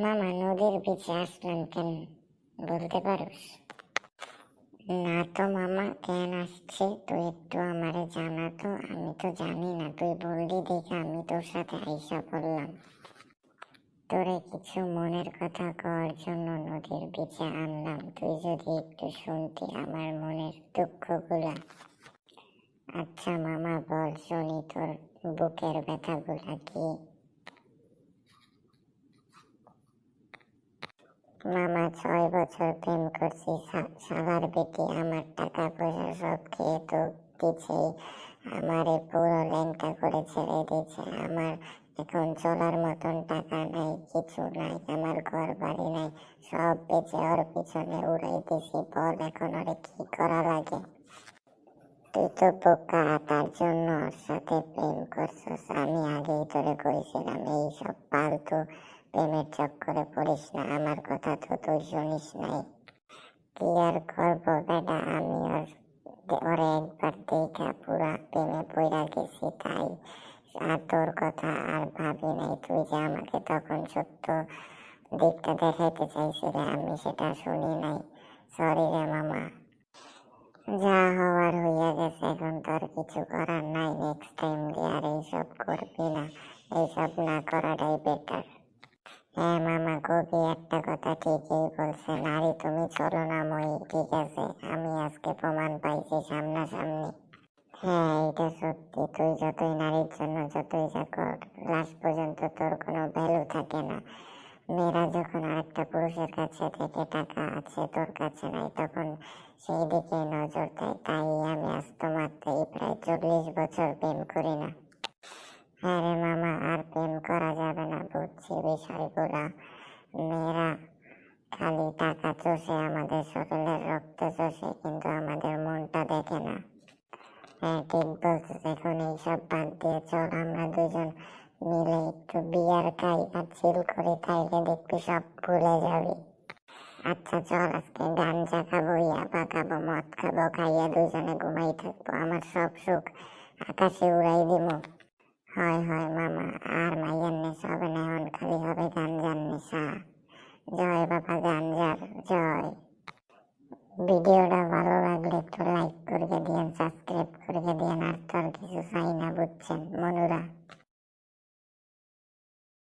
মামা নদীর বিচে আসলেন কেন বলতে পারোস? না তো মামা, কেন আসছে তুই একটু আমারে জানা তো, আমি তো জানি না, তুই বললি দেখে আমি তোর সাথে আইসা পড়লাম। তোরে কিছু মনের কথা কওয়ার জন্য নদীর বিচে আনলাম, তুই যদি একটু শুনতি আমার মনের দুঃখগুলা। আচ্ছা মামা বল শুনি, তোর বুকের ব্যথাগুলা কি? মামা 6 বছর প্রেম করছি, শালার বেটি আমার টাকা পয়সা সব খেয়ে তো দিছেই, আমারে পুরো ল্যাংটা করে ছেড়ে দিয়েছে। আমার এখন চলার মতন টাকা নাই, কিছু নাই, আমার ঘর বাড়ি নাই, সব বেচে ওর পিছনে উড়াই দিছি। বল এখন ওরে কি করা লাগে? তুই তো বোকা, তার জন্য ওর সাথে প্রেম করছিস। আমি আগেই তোরে কইছিলাম এইসব ফালতু প্রেমের চক্করে পড়িস না, আমার কথা তো তুই শুনিস নাই। কি আর করবো বেটা, আমি ওরে একবার দেখা পুরা প্রেমে পইড়া গেছি, তাই আর তোর কথা আর ভাবি নাই। তুই যে আমাকে তখন সত্য দিকটা দেখাইতে চাইছিলে, আমি সেটা শুনি নাই। সরি রে মামা, যা হওয়ার হইয়া গেছে, এখন তোর কিছু করার নাই। নেক্সট টাইম আর এইসব করবি না, এইসব না করাটাই বেটার। হ্যাঁ মামা, কবি একটা কথা ঠিকই বলছে, নারী তুমি ছলনাময়ী, ঠিক আছে, আমি আজকে প্রমাণ পাইছি সামনাসামনি। হ্যাঁ এটা সত্যি, তুই যতই নারীর জন্য যতই যা কর, লাস্ট পর্যন্ত তোর কোনো ভ্যালু থাকে না। মেয়েরা যখন আরেকটা পুরুষের কাছে থেকে টাকা আছে তোর কাছে নাই, তখন সেই দিকে নজর দেয়। তাই আমি আজ তোমাকে প্রায় 40 বছর প্রেম করি না। হ্যাঁ রে মামা, আর প্রেম করা যাবে না, বুঝছি বিষয়গুলা। মেয়েরা খালি টাকা চষে, আমাদের শরীরের রক্ত চষে, কিন্তু আমাদের মনটা দেখে না। হ্যাঁ ঠিক বলছিস, এখন এইসব বাদ দিয়ে চল আমরা দুজন মিলে একটু বিয়ার খাই আর চিল করি, তাইলে দেখবি সব ভুলে যাবি। আচ্ছা চল, আজকে গাঞ্জা খাবো, ইয়াবা খাবো, মদ খাবো, খাইয়া দুজনে ঘুমাই থাকবো, আমার সব সুখ আকাশে উড়াই দিব। হয় হয় মামা, আর মাইয়ার নেশা হবে না, এখন খালি হবে গাঞ্জার নেশা। জয় বাবা গাঞ্জার জয়। ভিডিওটা ভালো লাগলে একটু লাইক করে দিয়েন, সাবস্ক্রাইব করে দিয়েন, আর তো আর কিছু চাই না, বুঝছেন মনুরা।